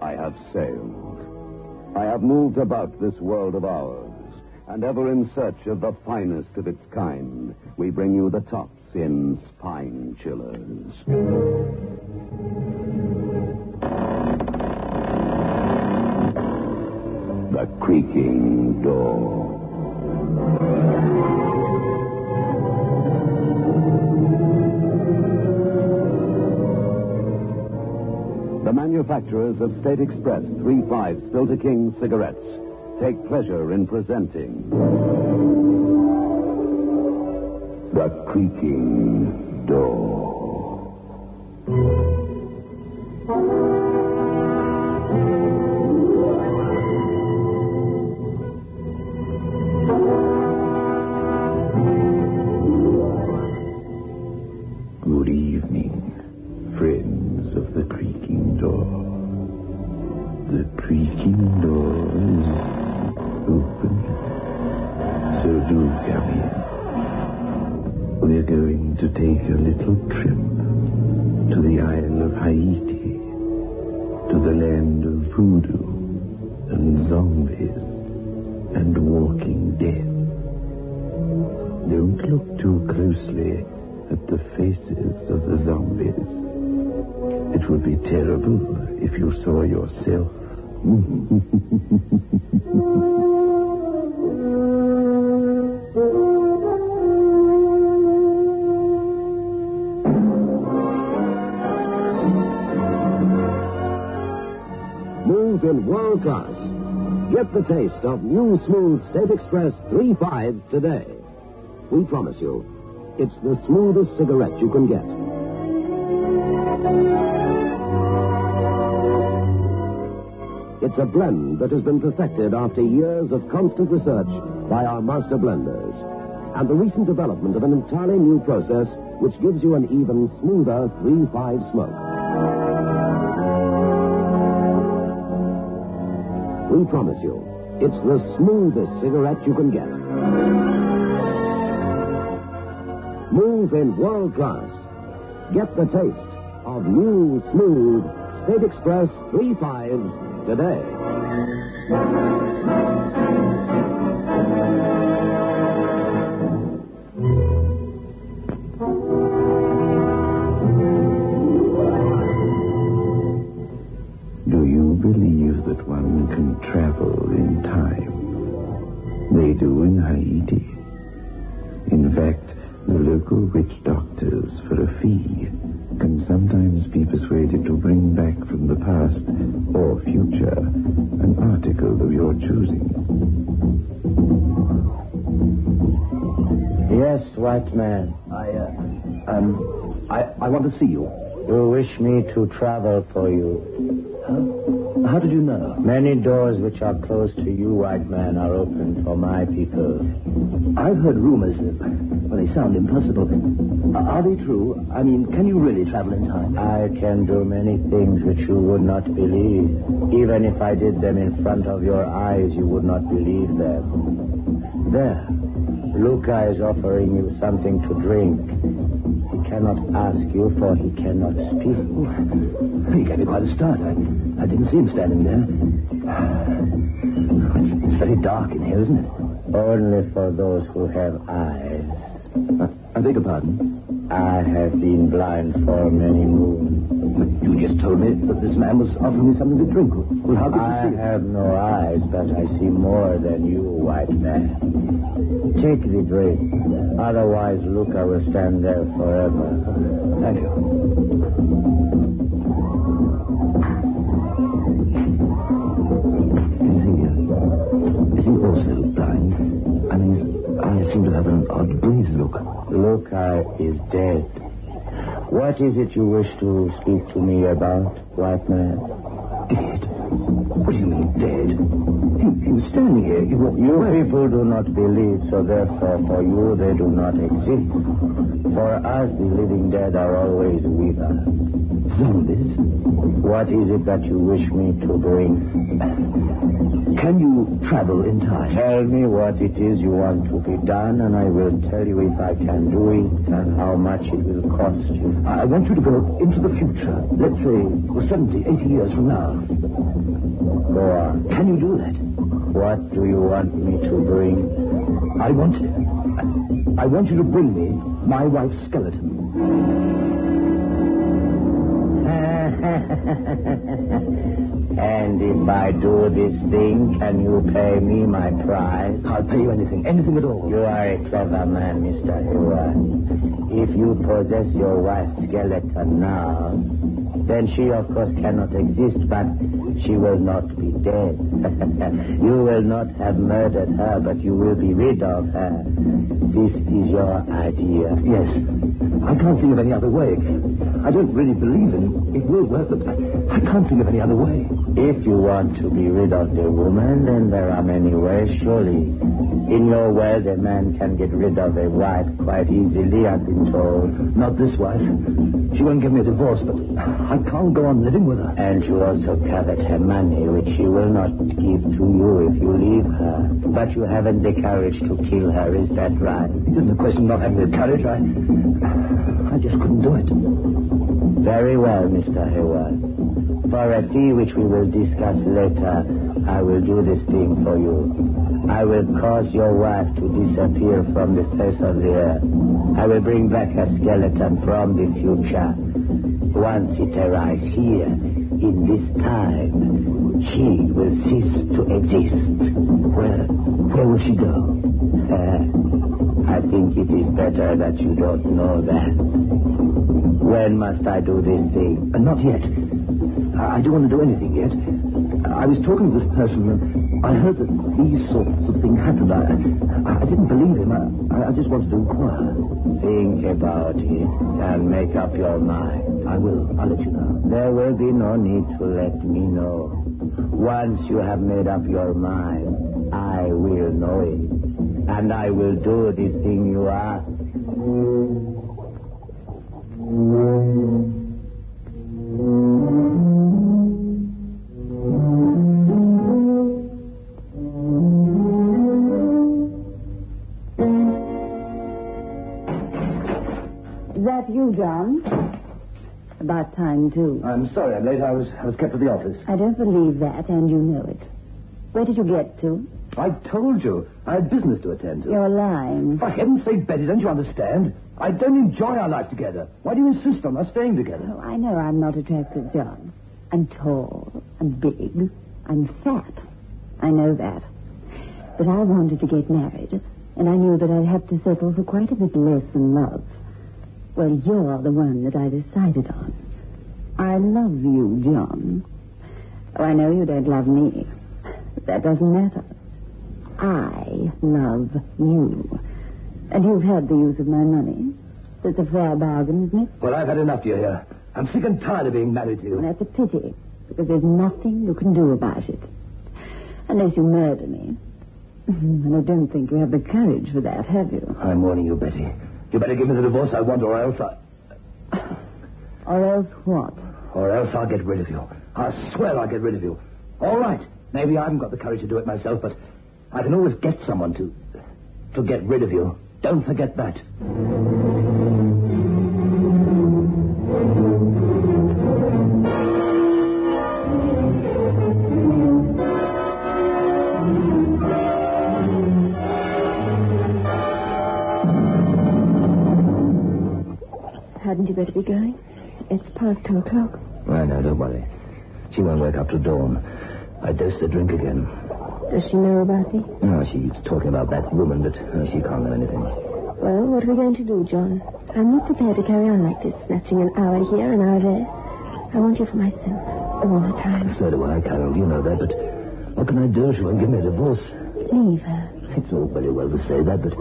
I have sailed. I have moved about this world of ours, and ever in search of the finest of its kind, we bring you the tops in spine chillers. The creaking door. The manufacturers of State Express 3.5 Filter King cigarettes take pleasure in presenting The Creaking Door. Good evening, friends of The Creaking Door. The creaking door is open, so do come in. We're going to take a little trip to the Isle of Haiti, to the land of voodoo and zombies and walking dead. Don't look too closely at the faces of the zombies. It would be terrible if you saw yourself. Move in world class. Get the taste of new smooth State Express 3.5s today. We promise you, it's the smoothest cigarette you can get. It's a blend that has been perfected after years of constant research by our master blenders. And the recent development of an entirely new process which gives you an even smoother 3.5 smoke. We promise you, it's the smoothest cigarette you can get. Move in world class. Get the taste of new, smooth State Express 3.5s today. Do you believe that one can travel in time? They do in Haiti. In fact, the local witch doctors, for a fee, can sometimes be persuaded to bring back from the past or future an article of your choosing. Yes, white man. I want to see you. You wish me to travel for you. How did you know? Many doors which are closed to you, white man, are open for my people. I've heard rumors, but they sound impossible. Are they true? I mean, can you really travel in time? I can do many things which you would not believe. Even if I did them in front of your eyes, you would not believe them. There, Luca is offering you something to drink. He cannot ask you, for he cannot speak. He gave me quite a start. I didn't see him standing there. It's very dark in here, isn't it? Only for those who have eyes. I beg your pardon? I have been blind for many moons. But you just told me that this man was offering me something to drink. Well, how could you see it? I have no eyes, but I see more than you, white man. Take the drink. Otherwise, Luca will stand there forever. Thank you. Is he also blind? I mean, his eyes seem to have an odd breeze look. Luca is dead. What is it you wish to speak to me about, white man? Dead? What do you mean, dead? He was standing here. You people do not believe, so therefore for you they do not exist. For us, the living dead are always with us. Zombies? What is it that you wish me to bring? Can you travel in time? Tell me what it is you want to be done, and I will tell you if I can do it and how much it will cost you. I want you to go into the future. Let's say 70, 80 years from now. Go on. Can you do that? What do you want me to bring? I want you to bring me my wife's skeleton. And if I do this thing, can you pay me my price? I'll pay you anything at all. You are a clever man, Mr. Hayward. If you possess your wife's skeleton now, then she, of course, cannot exist, but she will not be dead. You will not have murdered her, but you will be rid of her. This is your idea. Yes. I can't think of any other way. I don't really believe in it will work, but I can't think of any other way. If you want to be rid of the woman, then there are many ways, surely. In your world, a man can get rid of a wife quite easily, I've been told. Not this wife. She won't give me a divorce, but I can't go on living with her. And you also covet her money, which she will not give to you if you leave her. But you haven't the courage to kill her, is that right? It isn't a question of not having the courage. I just couldn't do it. Very well, Mr. Hayward. For a fee which we will discuss later, I will do this thing for you. I will cause your wife to disappear from the face of the earth. I will bring back her skeleton from the future. Once it arrives here, in this time, she will cease to exist. Where will she go? I think it is better that you don't know that. When must I do this thing? Not yet. I don't want to do anything yet. I was talking to this person, and I heard that these sorts of things happened. I didn't believe him. I just wanted to inquire. Think about it and make up your mind. I will. I'll let you know. There will be no need to let me know. Once you have made up your mind, I will know it. And I will do this thing you ask. Is that you, John? About time, too. I'm sorry I'm late. I was kept at the office. I don't believe that, and you know it. Where did you get to? I told you. I had business to attend to. You're lying. For heaven's sake, Betty, don't you understand? I don't enjoy our life together. Why do you insist on us staying together? Oh, I know I'm not attractive, John. I'm tall. I'm big. I'm fat. I know that. But I wanted to get married, and I knew that I'd have to settle for quite a bit less than love. Well, you're the one that I decided on. I love you, John. Oh, I know you don't love me. But that doesn't matter. I love you. And you've had the use of my money. It's a fair bargain, isn't it? Well, I've had enough, you hear. I'm sick and tired of being married to you. And that's a pity, because there's nothing you can do about it. Unless you murder me. And I don't think you have the courage for that, have you? I'm warning you, Betty. You better give me the divorce I want, or else Or else what? Or else I'll get rid of you. I swear I'll get rid of you. All right. Maybe I haven't got the courage to do it myself, but I can always get someone to get rid of you. Don't forget that. Hadn't you better be going? It's past 2 o'clock. I know, don't worry. She won't wake up till dawn. I dosed her drink again. Does she know about me? No, she's talking about that woman, but she can't know anything. Well, what are we going to do, John? I'm not prepared to carry on like this, snatching an hour here, an hour there. I want you for myself, all the time. So do I, Carol. You know that, but what can I do? She won't give me a divorce. Leave her. It's all very well to say that, but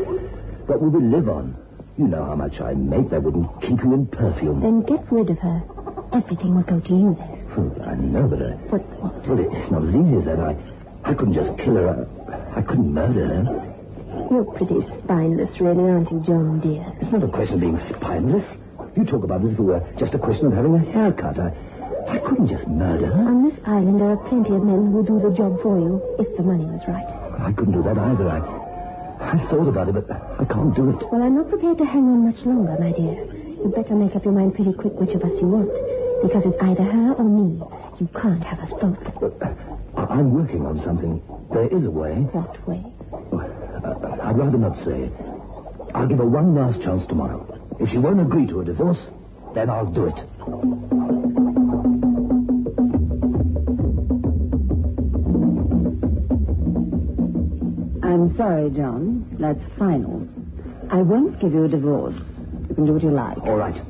what will we live on? You know how much I make. That wouldn't keep you in perfume. Then get rid of her. Everything will go to you then. I know, but But what? Well, it's not as easy as that. I couldn't just kill her. I couldn't murder her. You're pretty spineless, really, aren't you, John, dear? It's not a question of being spineless. You talk about it as if it were just a question of having a haircut. I couldn't just murder her. On this island, there are plenty of men who do the job for you, if the money was right. I couldn't do that either. I thought about it, but I can't do it. Well, I'm not prepared to hang on much longer, my dear. You'd better make up your mind pretty quick which of us you want. Because it's either her or me. You can't have us both. I'm working on something. There is a way. What way? I'd rather not say. I'll give her one last chance tomorrow. If she won't agree to a divorce, then I'll do it. I'm sorry, John. That's final. I won't give you a divorce. You can do what you like. All right.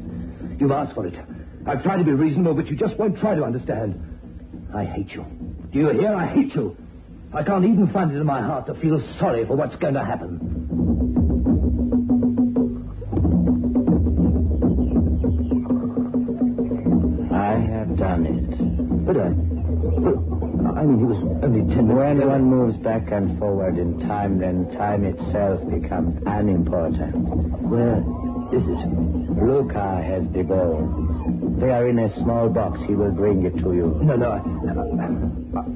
You've asked for it. I've tried to be reasonable, but you just won't try to understand. I hate you. Do you hear? I hate you. I can't even find it in my heart to feel sorry for what's going to happen. I have done it. But I mean, he was only 10 minutes When ago. one moves back and forward in time, then time itself becomes unimportant. Where is it? Luca has the bones. They are in a small box. He will bring it to you. No,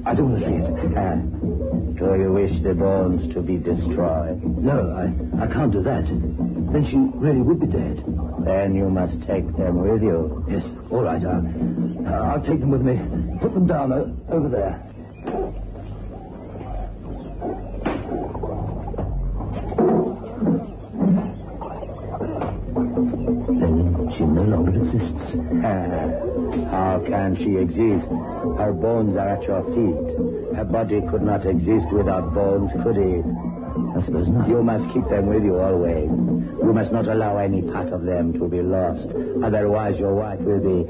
I don't want to see it. Do you wish the bones to be destroyed? No, I can't do that. Then she really would be dead. Then you must take them with you. Yes, all right. I'll take them with me. Put them down over there. Then she no longer exists. How can she exist? Her bones are at your feet. Her body could not exist without bones, could it? I suppose not. You must keep them with you always. You must not allow any part of them to be lost. Otherwise, your wife will be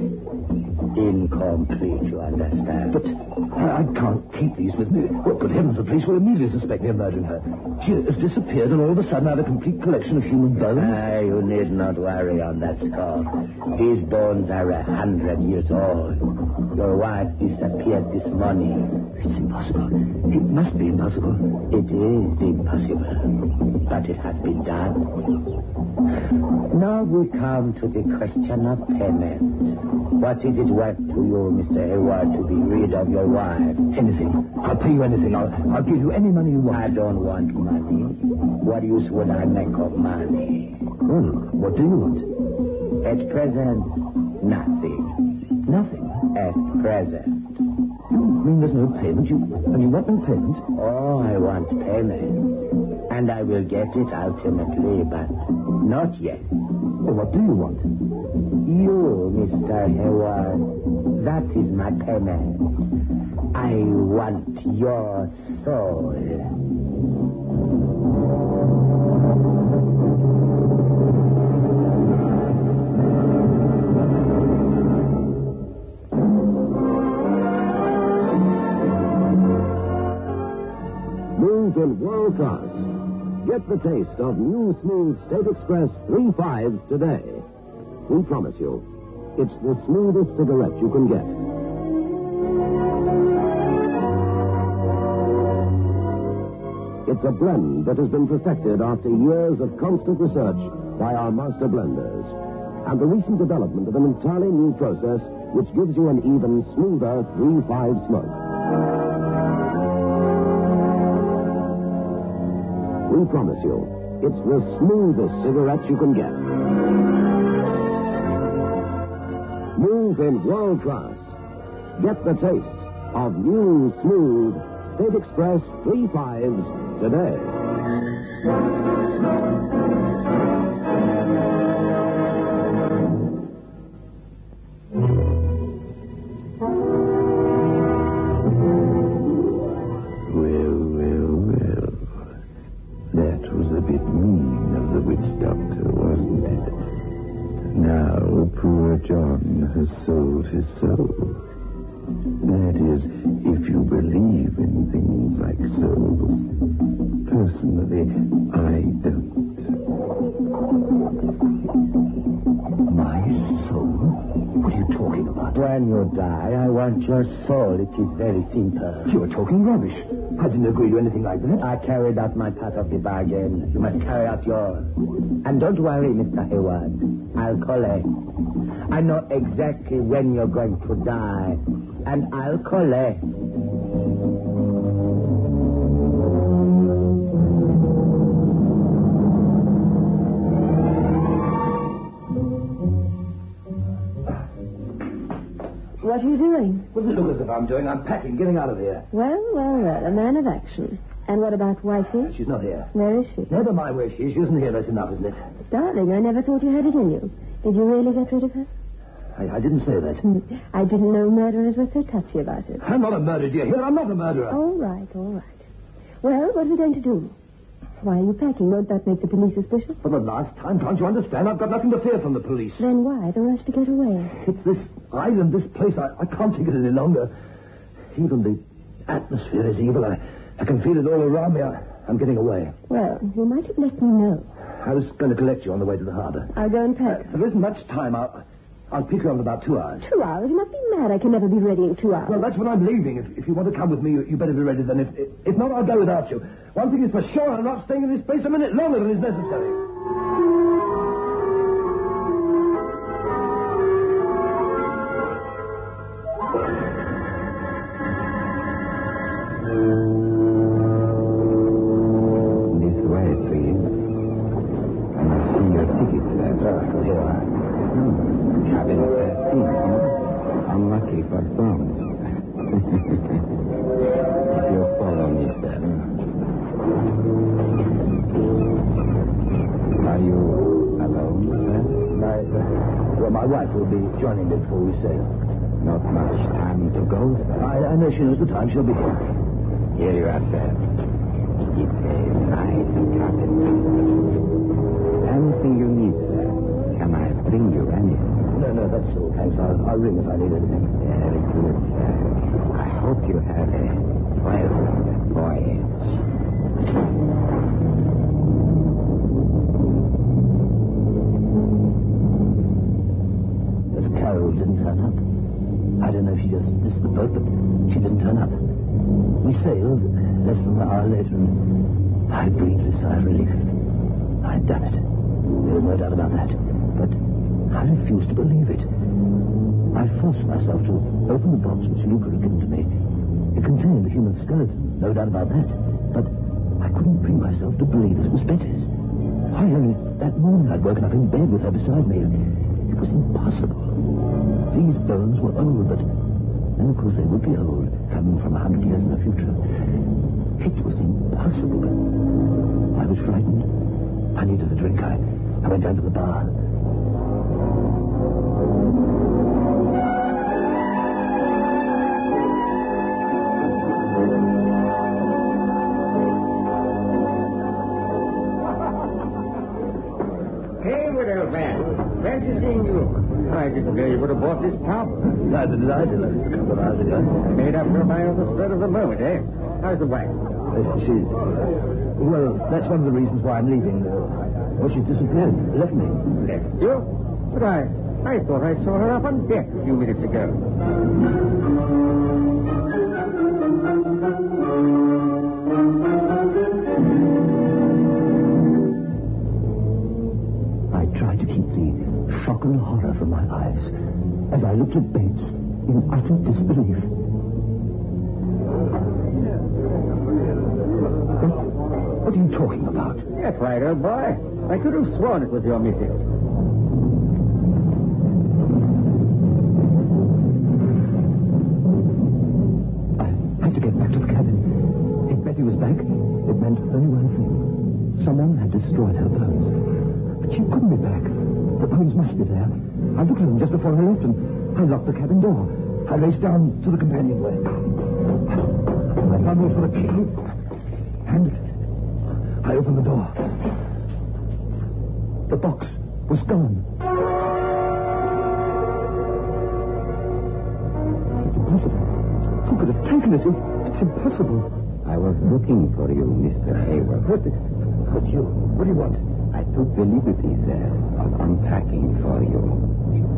incomplete, you understand? But I can't keep these with me. Well, good heavens, the police will immediately suspect me of murdering her. She has disappeared, and all of a sudden I have a complete collection of human bones. You need not worry on that score. These bones are 100 years old. Your wife disappeared this morning. It's impossible. It must be impossible. It is impossible, but it has been done. Now we come to the question of payment. What is it worth to you, Mr. Hayward, to be rid of your wife? Anything. I'll pay you anything. I'll give you any money you want. I don't want money. What use would I make of money? Well, what do you want? At present, nothing. Nothing. At present. You mean there's no payment? You want no payment? Oh, I want payment. And I will get it ultimately, but not yet. Well, what do you want? You, Mr. Hayward, that is my payment. I want your soul. Moved in world class. Get the taste of new smooth State Express 3 5s today. We promise you, it's the smoothest cigarette you can get. It's a blend that has been perfected after years of constant research by our master blenders. And the recent development of an entirely new process which gives you an even smoother 3-5 smoke. We promise you, it's the smoothest cigarette you can get. Move in world class. Get the taste of new, smooth State Express 3 5s today. That was a bit mean of the witch doctor, wasn't it? Now, poor John has sold his soul. That is, if you believe in things like souls. Personally, I don't. My soul? What are you talking about? When you die, I want want your soul. It is very simple. You are talking rubbish. I didn't agree to anything like that. I carried out my part of the bargain. You must carry out yours. And don't worry, Mr. Hayward. I'll collect. I know exactly when you're going to die. And I'll collect. What are you doing? What does it look as if I'm doing? I'm packing, getting out of here. Well, a man of action. And what about wifey? She's not here. Where is she? Never mind where she is. She isn't here. That's enough, isn't it? Darling, I never thought you had it in you. Did you really get rid of her? I didn't say that. I didn't know murderers were so touchy about it. I'm not a murderer, dear. Here, I'm not a murderer. All right. Well, what are we going to do? Why are you packing? Won't that make the police suspicious? For the last time, can't you understand? I've got nothing to fear from the police. Then why the rush to get away? It's this island, this place. I can't take it any longer. Even the atmosphere is evil. I can feel it all around me. I'm getting away. Well, you might have let me know. I was going to collect you on the way to the harbor. I'll go and pack. There isn't much time. I'll pick you up in about 2 hours. 2 hours? You must be mad. I can never be ready in 2 hours. Well, that's when I'm leaving. If you want to come with me, you better be ready then. If not, I'll go without you. One thing is for sure, I'm not staying in this place a minute longer than is necessary. This way, please. And I see your ticket, sir. Here. Cabin 13. Unlucky for some. If you'll follow me, sir. Are you alone, sir? My wife will be joining me before we sail. Not much time to go, sir. I know she knows the time. She'll be here. Here you are, sir. It's a nice cabin. Anything you need, sir. Can I bring you anything? No, that's all. Thanks. I'll ring if I need anything. Very good, sir. I hope you have a pleasant voyage. But Carol didn't turn up. I don't know if she just missed the boat, but she didn't turn up. We sailed less than an hour later, and I breathed a sigh of relief. I'd done it. There was no doubt about that. But I refused to believe it. I forced myself to open the box which Luca had given to me. It contained a human skeleton, no doubt about that. But I couldn't bring myself to believe it was Betty's. Why, only that morning I'd woken up in bed with her beside me. It was impossible. These bones were old, but then, of course, they would be old, coming from 100 years in the future. It was impossible. I was frightened. I needed a drink. I went down to the bar. Hey, Widow Van. Fancy seeing you. I didn't know you would have bought this tub. Neither did I till a couple of hours ago. Made up her mind on the spur of the moment, eh? How's the wife? Well, that's one of the reasons why I'm leaving. She's disappeared. Left me. Left you? But I thought I saw her up on deck a few minutes ago. I tried to keep the shock and horror from my eyes as I looked at Bates in utter disbelief. What are you talking about? That's right, old boy. I could have sworn it was your missus. I had to get back to the cabin. If Betty was back, it meant only one thing. Someone had destroyed her bones. But she couldn't be back. The bones must be there. I looked at them just before I left, and I locked the cabin door. I raced down to the companionway. I fumbled for the key, and I opened the door. The box was gone. It's impossible. Who could have taken it? It's impossible. I was looking for you, Mr. Hayward. What do you want? I took the liberty, sir, of unpacking for you.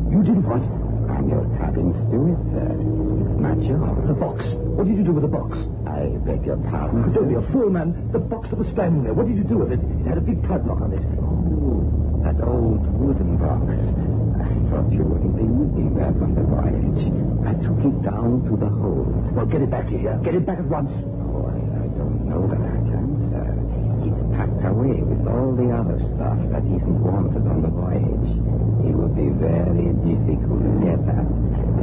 You did what? I'm your cabin steward, sir. It's my job. The box. What did you do with the box? I beg your pardon, Don't sir. be a fool, man. The box that was standing there. What did you do with it? It had a big padlock on it. Oh, that old wooden box. I thought you wouldn't be using that on the voyage. I took it down to the hold. Well, get it back here. Get it back at once. Oh, I don't know that I can, sir. It's packed away with all the other stuff that isn't wanted on the voyage. It would be very difficult to get at.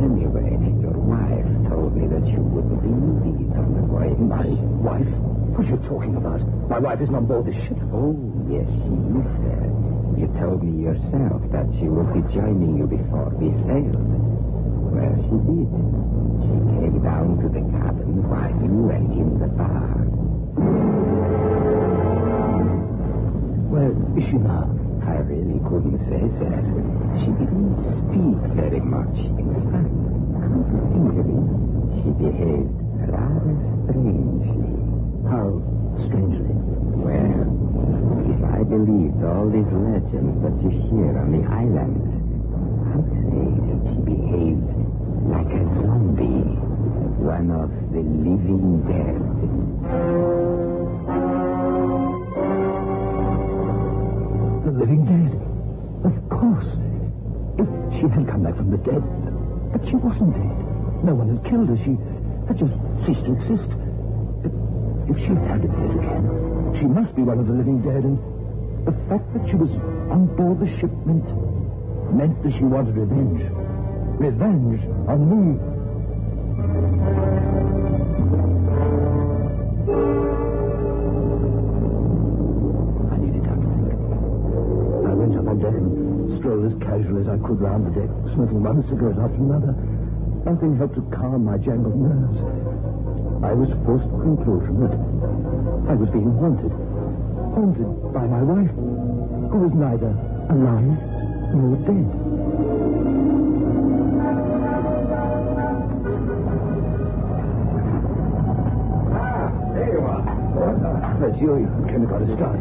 Anyway, your wife told me that you wouldn't be using it on the voyage. My wife? What are you talking about? My wife isn't on board this ship. Oh, yes, she is, sir. You told me yourself that she would be joining you before we sailed. Well, she did. She came down to the cabin while you went in the bar. Where is she now? I really couldn't say, sir. She didn't speak very much. In fact, considerably, she behaved rather strangely. How strangely? Well, if I believed all these legends that you hear on the island, I'd say that she behaved like a zombie, one of the living dead. The living dead. Of course. If she had come back from the dead. But she wasn't dead. No one had killed her. She had just ceased to exist. But if she had appeared again, she must be one of the living dead, and the fact that she was on board the ship meant that she wanted revenge. Revenge on me. I needed time to think. I went up on deck and strolled as casually as I could round the deck, smoking one cigarette after another. Nothing helped to calm my jangled nerves. I was forced to the conclusion that I was being haunted. Haunted by my wife, who was neither alive nor dead. There you are. That's you. You came to got a start.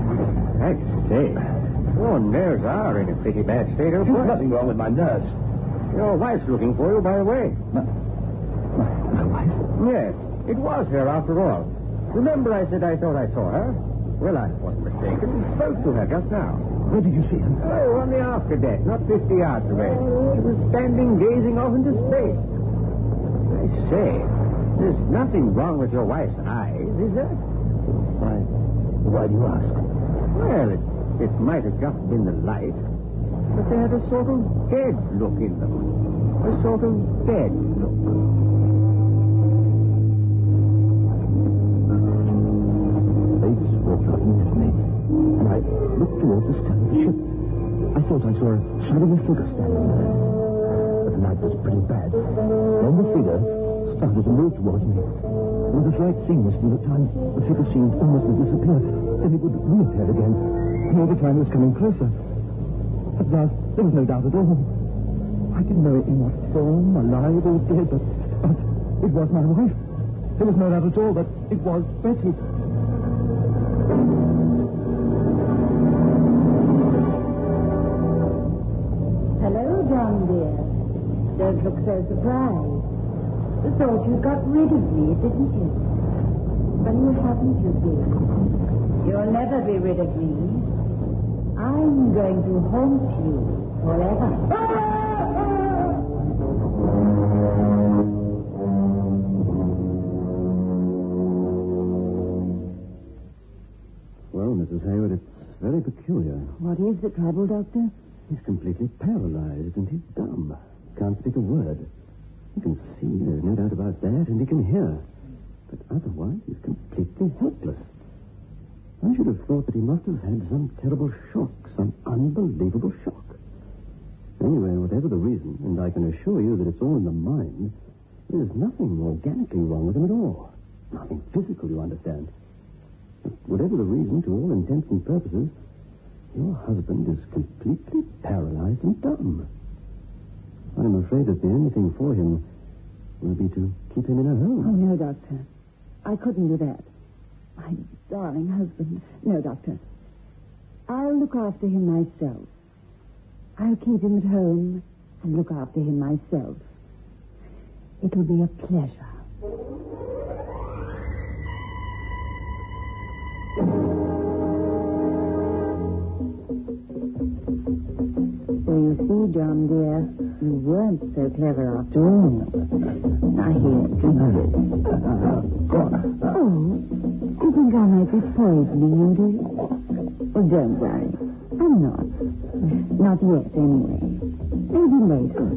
I say, your nerves are in a pretty bad state, There's boy. nothing wrong with my nerves. Your wife's looking for you, by the way. My wife? Yes, it was her after all. Remember I said I thought I saw her? Well, I wasn't mistaken. Spoke to her just now. Where did you see her? Oh, on the after deck, not 50 yards away. She was standing gazing off into space. I say, there's nothing wrong with your wife's eyes, is there? Why do you ask? Well, it might have just been the light, but they had a sort of dead look in them. A sort of dead look. Bates walked out and met me, and I looked towards the stern of the ship. I thought I saw a shadowy figure standing there. But the night was pretty bad. Then the figure started to move towards me. There was a slight seeing and at times the figure seemed almost to disappear. Then it would reappear again. And all the time it was coming closer. At last, there was no doubt at all. I didn't know in what form, alive or dead, but it was my wife. There was no doubt at all that it was Betty. Hello, John, dear. Don't look so surprised. I thought you got rid of me, didn't you? But you haven't, you dear. You'll never be rid of me. I'm going to haunt you forever. Well, Mrs. Hayward, it's very peculiar. What is the trouble, Doctor? He's completely paralyzed and he's dumb. Can't speak a word. He can see, there's no doubt about that, and he can hear. But otherwise, he's completely helpless. I should have thought that he must have had some terrible shock, some unbelievable shock. Anyway, whatever the reason, and I can assure you that it's all in the mind, there's nothing organically wrong with him at all. Nothing physical, you understand. But whatever the reason, to all intents and purposes, your husband is completely paralyzed and dumb. I'm afraid that the only thing for him will be to keep him in a home. Oh, no, Doctor. I couldn't do that. My darling husband. No, Doctor. I'll look after him myself. I'll keep him at home and look after him myself. It will be a pleasure. So you see, John, dear, you weren't so clever after all. Now here, drink this. Oh, you think I might be poisoning you, do you? Well, don't worry. I'm not. Not yet, anyway. Maybe later.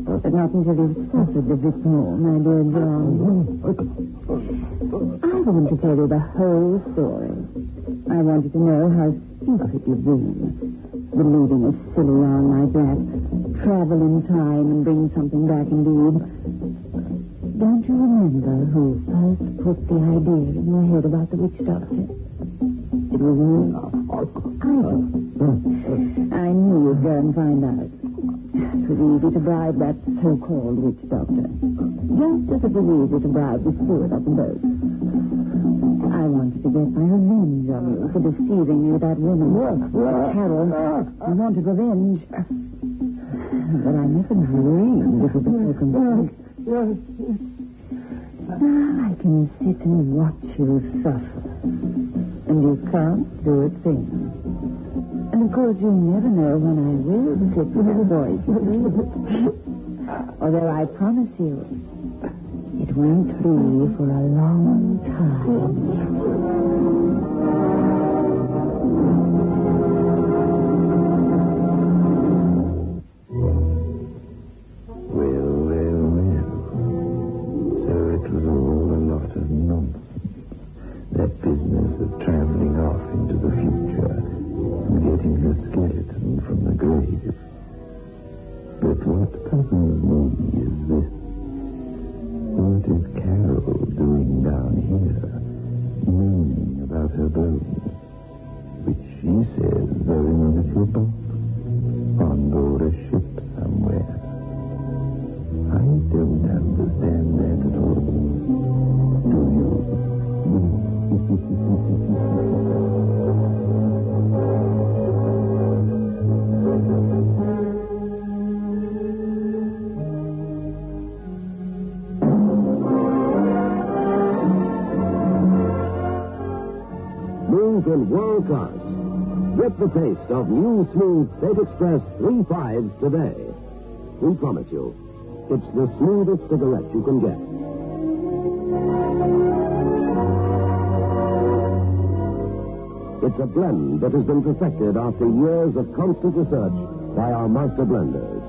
But not until you've suffered a bit more, my dear John. I want to tell you the whole story. I want you to know how stupid you've been. Believing a silly yarn like that. Travel in time and bring something back indeed. Don't you remember who first put the idea in your head about the witch doctor? It was me. I knew you'd go and find out. It was easy to bribe that so-called witch doctor. Just as it was easy to bribe the steward of the boat. I wanted to get my revenge on you for deceiving me with that woman. Carol, I wanted revenge. But I never dreamed it would be so complete. Now I can sit and watch you suffer. And you can't do a thing. And of course you never know when I will slip your voice. Although I promise you, it won't be for a long time. So it was all a lot of nonsense. That business of traveling off into the future and getting her skeleton from the grave. But what puzzles me is this. What is Carol doing down here, moaning about her bones, which she says are in a little box on board a ship somewhere? I don't understand that at all. Do you? Move in world class. Get the taste of new smooth State Express 3.5s today. We promise you, it's the smoothest cigarette you can get. It's a blend that has been perfected after years of constant research by our master blenders.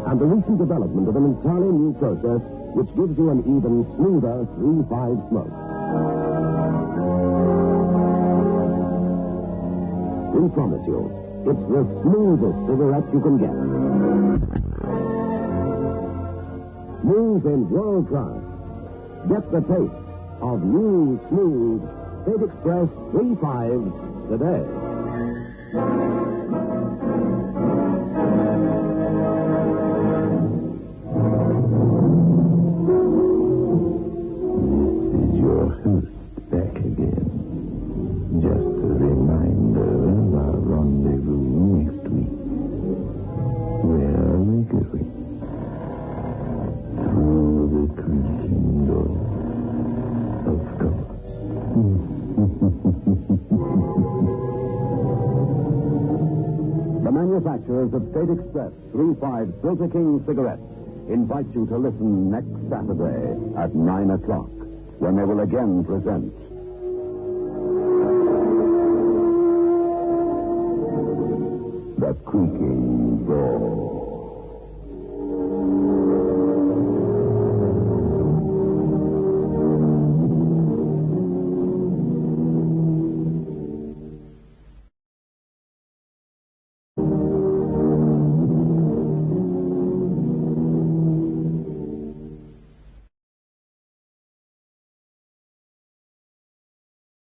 And the recent development of an entirely new process which gives you an even smoother 3.5 smoke. We promise you, it's the smoothest cigarette you can get. Smooth in world class. Get the taste of new, smooth State Express 3.5s today. This is your host back again. Just a reminder of our rendezvous next week. Where are we going? Through the creaking door. Of course. The manufacturers of State Express 3.5 Filter King cigarettes invite you to listen next Saturday at 9 o'clock when they will again present The Creaking Door.